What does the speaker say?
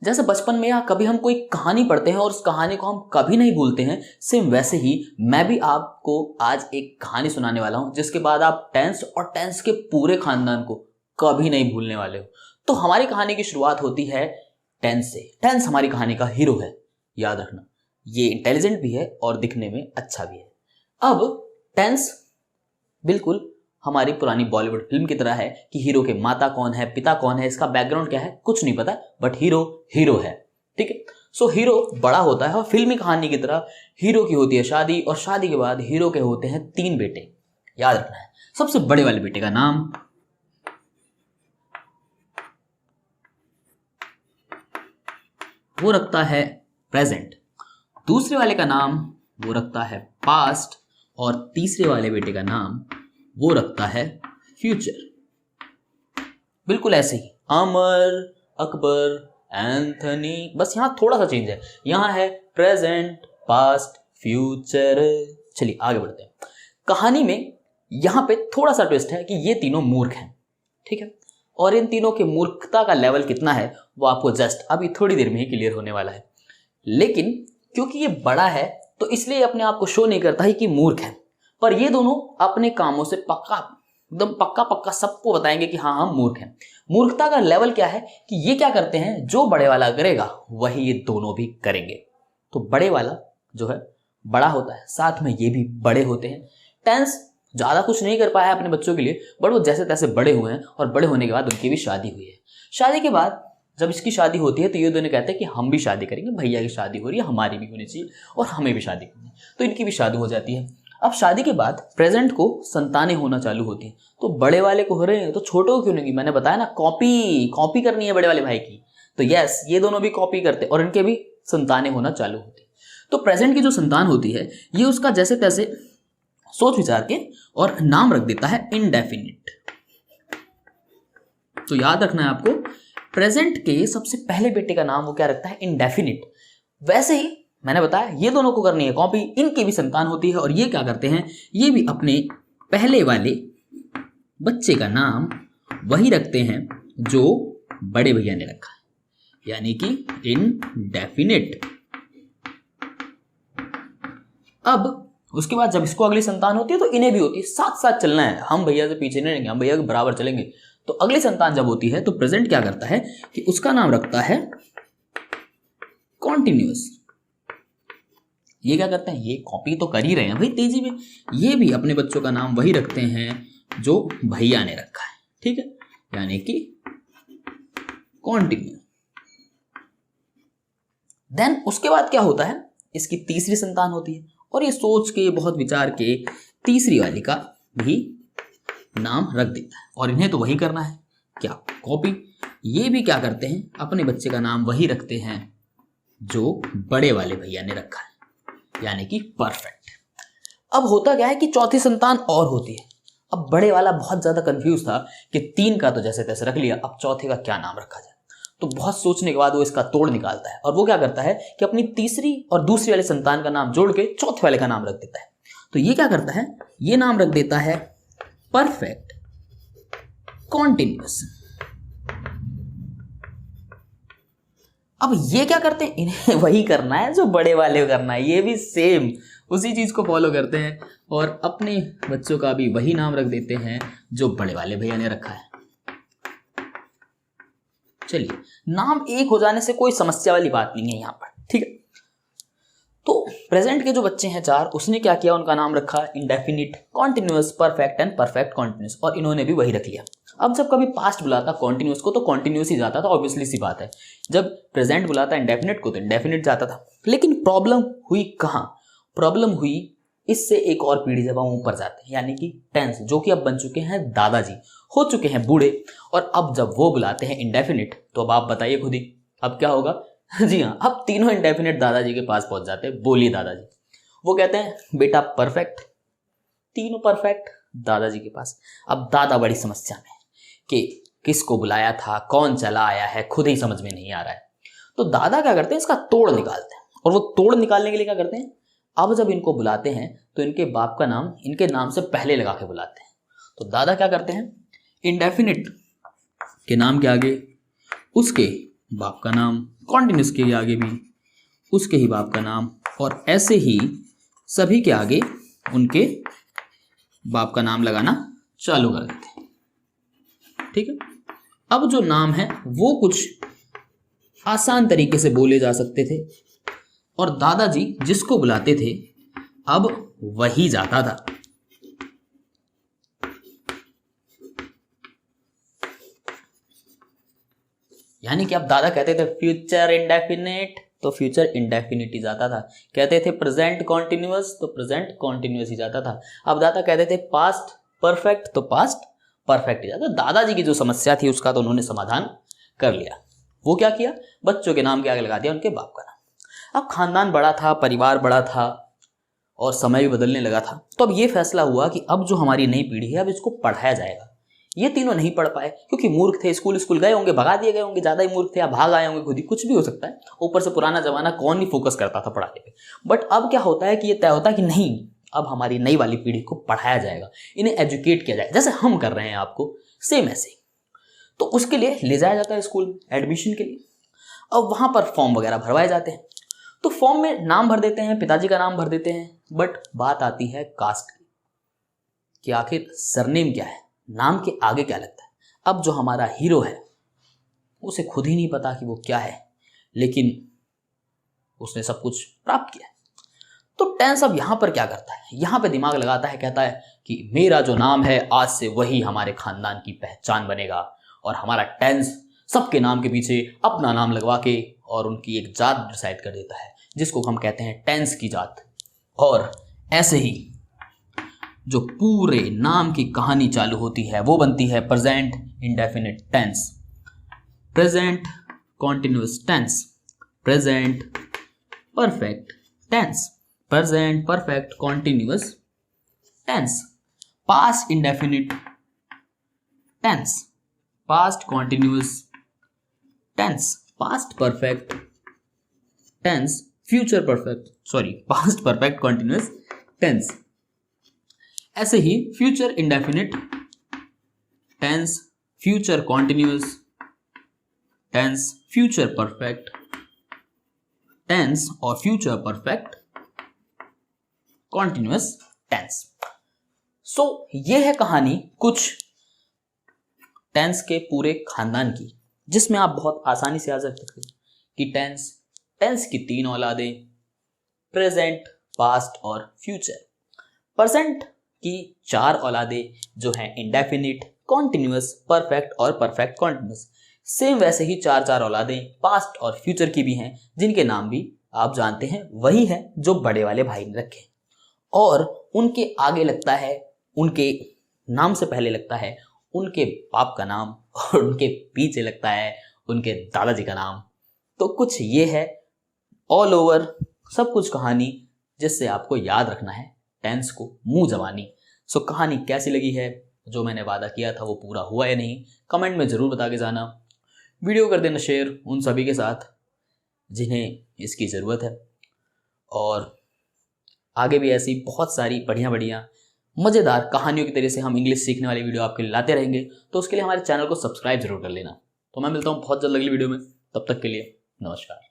जैसे बचपन में या कभी हम कोई कहानी पढ़ते हैं और उस कहानी को हम कभी नहीं भूलते हैं, सेम वैसे ही मैं भी आपको आज एक कहानी सुनाने वाला हूं जिसके बाद आप टेंस और टेंस के पूरे खानदान को कभी नहीं भूलने वाले हो। तो हमारी कहानी की शुरुआत होती है टेंस से। टेंस हमारी कहानी का हीरो है, याद रखना। ये इंटेलिजेंट भी है और दिखने में अच्छा भी है। अब टेंस बिल्कुल हमारी पुरानी बॉलीवुड फिल्म की तरह है कि हीरो के माता कौन है, पिता कौन है, इसका बैकग्राउंड क्या है, कुछ नहीं पता, बट हीरो हीरो है। ठीक है। सो हीरो बड़ा होता है और फिल्मी कहानी की तरह हीरो की होती है शादी, और शादी के बाद हीरो के होते हैं 3 बेटे। याद रखना है, सबसे बड़े वाले बेटे का नाम वो रखता है प्रेजेंट, दूसरे वाले का नाम वो रखता है पास्ट, और तीसरे वाले बेटे का नाम वो रखता है फ्यूचर। बिल्कुल ऐसे ही अमर, अकबर, एंथनी, बस यहां थोड़ा सा चेंज है। यहां है प्रेजेंट, पास्ट, फ्यूचर। चलिए आगे बढ़ते हैं। कहानी में यहां पे थोड़ा सा ट्विस्ट है कि ये तीनों मूर्ख हैं। ठीक है। और इन तीनों के मूर्खता का लेवल कितना है वो आपको जस्ट अभी थोड़ी देर में ही क्लियर होने वाला है। लेकिन क्योंकि ये बड़ा है तो इसलिए अपने आप को शो नहीं करता है कि मूर्ख है, पर ये दोनों अपने कामों से पक्का, एकदम पक्का पक्का सबको बताएंगे कि हाँ हम मूर्ख हैं। मूर्खता का लेवल क्या है कि ये क्या करते हैं, जो बड़े वाला करेगा वही ये दोनों भी करेंगे। तो बड़े वाला जो है बड़ा होता है, साथ में ये भी बड़े होते हैं। टेंस ज्यादा कुछ नहीं कर पाया अपने बच्चों के लिए, बट वो जैसे तैसे बड़े हुए हैं, और बड़े होने के बाद उनकी भी शादी हुई है। शादी के बाद जब इसकी शादी होती है तो ये दोनों कहते हैं कि हम भी शादी करेंगे, भैया की शादी हो रही है, हमारी भी होनी चाहिए और हमें भी शादी करनी है। तो इनकी भी शादी हो जाती है। अब शादी के बाद प्रेजेंट को संतानें होना चालू होती हैं। तो बड़े वाले को हो रहे हैं तो छोटे को क्यों नहीं? मैंने बताया ना, कॉपी करनी है बड़े वाले भाई की। तो यस, ये दोनों भी कॉपी करते और इनके भी संतानें होना चालू होती। तो प्रेजेंट की जो संतान होती है ये उसका जैसे तैसे सोच विचार के और नाम रख देता है इंडेफिनिट। तो याद रखना है आपको, प्रेजेंट के सबसे पहले बेटे का नाम वो क्या रखता है? इंडेफिनिट। वैसे ही मैंने बताया ये दोनों को करनी है कॉपी, इनकी भी संतान होती है और ये क्या करते हैं, ये भी अपने पहले वाले बच्चे का नाम वही रखते हैं जो बड़े भैया ने रखा है, यानी कि इनडेफिनिट। अब उसके बाद जब इसको अगली संतान होती है तो इन्हें भी होती है, साथ साथ चलना है, हम भैया से पीछे नहीं रहेंगे, हम भैया के बराबर चलेंगे। तो अगली संतान जब होती है तो प्रेजेंट क्या करता है कि उसका नाम रखता है कॉन्टिन्यूअस। ये क्या करते हैं, ये कॉपी तो कर ही रहे हैं भाई तेजी में, ये भी अपने बच्चों का नाम वही रखते हैं जो भैया ने रखा है। ठीक है, यानी कि कॉन्टिन्यू। देन उसके बाद क्या होता है, इसकी तीसरी संतान होती है और ये सोच के बहुत विचार के तीसरी वाली का भी नाम रख देता है, और इन्हें तो वही करना है, क्या? कॉपी। ये भी क्या करते हैं, अपने बच्चे का नाम वही रखते हैं जो बड़े वाले भैया ने रखा है, यानी कि परफेक्ट। अब होता क्या है कि चौथी संतान और होती है। अब बड़े वाला बहुत ज्यादा कंफ्यूज था कि 3 का तो जैसे तैसे रख लिया, अब चौथे का क्या नाम रखा जाए। तो बहुत सोचने के बाद वो इसका तोड़ निकालता है और वो क्या करता है कि अपनी तीसरी और दूसरी वाले संतान का नाम जोड़ के चौथे वाले का नाम रख देता है। तो ये क्या करता है, ये नाम रख देता है परफेक्ट कॉन्टिन्यूअस। अब ये क्या करते हैं, इन्हें वही करना है जो बड़े वाले को करना है, ये भी सेम उसी चीज को फॉलो करते हैं और अपने बच्चों का भी वही नाम रख देते हैं जो बड़े वाले भैया ने रखा है। चलिए, नाम एक हो जाने से कोई समस्या वाली बात नहीं है यहां पर। ठीक है। तो प्रेजेंट के जो बच्चे हैं 4, उसने क्या किया, उनका नाम रखा indefinite, continuous, perfect and perfect continuous, और इन्होंने भी वही रख लिया। अब जब कभी पास्ट बुलाता कॉन्टिन्यूअस को तो कॉन्टिन्यूअस ही जाता था, ऑब्वियसली सी बात है। जब प्रेजेंट बुलाता इंडेफिनिट को तो इंडेफिनिट जाता था। लेकिन प्रॉब्लम हुई कहां, प्रॉब्लम हुई इससे एक और पीढ़ी जब हम ऊपर जाते हैं, यानी कि टेंस, जो कि अब बन चुके हैं दादाजी, हो चुके हैं बूढ़े, और अब जब वो बुलाते हैं इंडेफिनिट तो अब आप बताइए खुद ही अब क्या होगा। जी हाँ, अब तीनों इंडेफिनिट दादाजी के पास पहुंच जाते हैं। बोलिए दादाजी। वो कहते हैं बेटा परफेक्ट, तीनों परफेक्ट दादाजी के पास। अब दादा बड़ी समस्या में कि किसको बुलाया था, कौन चला आया है, खुद ही समझ में नहीं आ रहा है। तो दादा क्या करते हैं, इसका तोड़ निकालते हैं, और वो तोड़ निकालने के लिए क्या करते हैं, अब जब इनको बुलाते हैं तो इनके बाप का नाम इनके नाम से पहले लगा के बुलाते हैं। तो दादा क्या करते हैं, इंडेफिनिट के नाम के आगे उसके बाप का नाम, कॉन्टिन्यूस के आगे भी उसके ही बाप का नाम, और ऐसे ही सभी के आगे उनके बाप का नाम लगाना चालू कर देते हैं। ठीक है, अब जो नाम है वो कुछ आसान तरीके से बोले जा सकते थे और दादाजी जिसको बुलाते थे अब वही जाता था। यानी कि अब दादा कहते थे फ्यूचर इंडेफिनिट तो फ्यूचर इंडेफिनिट ही जाता था, कहते थे प्रेजेंट कॉन्टिन्यूअस तो प्रेजेंट कॉन्टिन्यूअस ही जाता था। अब दादा कहते थे पास्ट परफेक्ट तो पास्ट परफेक्ट ही जाता। दादाजी की जो समस्या थी उसका तो उन्होंने समाधान कर लिया। वो क्या किया, बच्चों के नाम के आगे लगा दिया उनके बाप का नाम। अब खानदान बड़ा था, परिवार बड़ा था और समय भी बदलने लगा था, तो अब ये फैसला हुआ कि अब जो हमारी नई पीढ़ी है अब इसको पढ़ाया जाएगा। ये तीनों नहीं पढ़ पाए क्योंकि मूर्ख थे, स्कूल गए होंगे, भगा दिए गए होंगे, ज़्यादा ही मूर्ख थे या भाग आए होंगे खुद ही, कुछ भी हो सकता है। ऊपर से पुराना जमाना, कौन ही फोकस करता था पढ़ाने पे। बट अब क्या होता है कि ये तय होता है कि नहीं, अब हमारी नई वाली पीढ़ी को पढ़ाया जाएगा, इन्हें एजुकेट किया जाएगा, जैसे हम कर रहे हैं आपको, सेम ऐसे ही। तो उसके लिए ले जाया जाता है स्कूल एडमिशन के लिए। अब वहाँ पर फॉर्म वगैरह भरवाए जाते हैं, तो फॉर्म में नाम भर देते हैं, पिताजी का नाम भर देते हैं, बट बात आती है कास्ट की कि आखिर सरनेम क्या है, नाम के आगे क्या लगता है। अब जो हमारा हीरो है उसे खुद ही नहीं पता कि वो क्या है, लेकिन उसने सब कुछ प्राप्त किया। तो टेंस अब यहां पर क्या करता है, यहां पे दिमाग लगाता है, कहता है कि मेरा जो नाम है आज से वही हमारे खानदान की पहचान बनेगा। और हमारा टेंस सबके नाम के पीछे अपना नाम लगवा के और उनकी एक जात डिसाइड कर देता है, जिसको हम कहते हैं टेंस की जात। और ऐसे ही जो पूरे नाम की कहानी चालू होती है वो बनती है present indefinite tense, present continuous tense, present perfect tense, present perfect continuous tense, past indefinite tense, past continuous tense, past perfect tense, future perfect past perfect continuous tense. ऐसे ही future indefinite tense, future continuous tense, future perfect tense और future perfect continuous tense. So ये है कहानी कुछ tense के पूरे खानदान की, जिसमें आप बहुत आसानी से आ सकते हैं कि टेंस की 3 औलादें, प्रेजेंट, पास्ट और फ्यूचर। परसेंट की 4 औलादें जो हैं इंडेफिनिट, कॉन्टिन्यूअस, परफेक्ट और परफेक्ट कॉन्टिन्यूअस। सेम वैसे ही 4 औलादें पास्ट और फ्यूचर की भी हैं, जिनके नाम भी आप जानते हैं, वही है जो बड़े वाले भाई ने रखे। और उनके आगे लगता है, उनके नाम से पहले लगता है उनके बाप का नाम और उनके पीछे लगता है उनके दादाजी का नाम। तो कुछ ये है ऑल ओवर सब कुछ कहानी, जिससे आपको याद रखना है टेंस को मुंह जबानी। सो कहानी कैसी लगी है, जो मैंने वादा किया था वो पूरा हुआ या नहीं, कमेंट में ज़रूर बता के जाना। वीडियो कर देना शेयर उन सभी के साथ जिन्हें इसकी ज़रूरत है। और आगे भी ऐसी बहुत सारी बढ़िया मज़ेदार कहानियों की तरह से हम इंग्लिश सीखने वाली वीडियो आपके लिए लाते रहेंगे। तो उसके लिए हमारे चैनल को सब्सक्राइब जरूर कर लेना। तो मैं मिलता हूँ बहुत जल्द अगली वीडियो में, तब तक के लिए नमस्कार।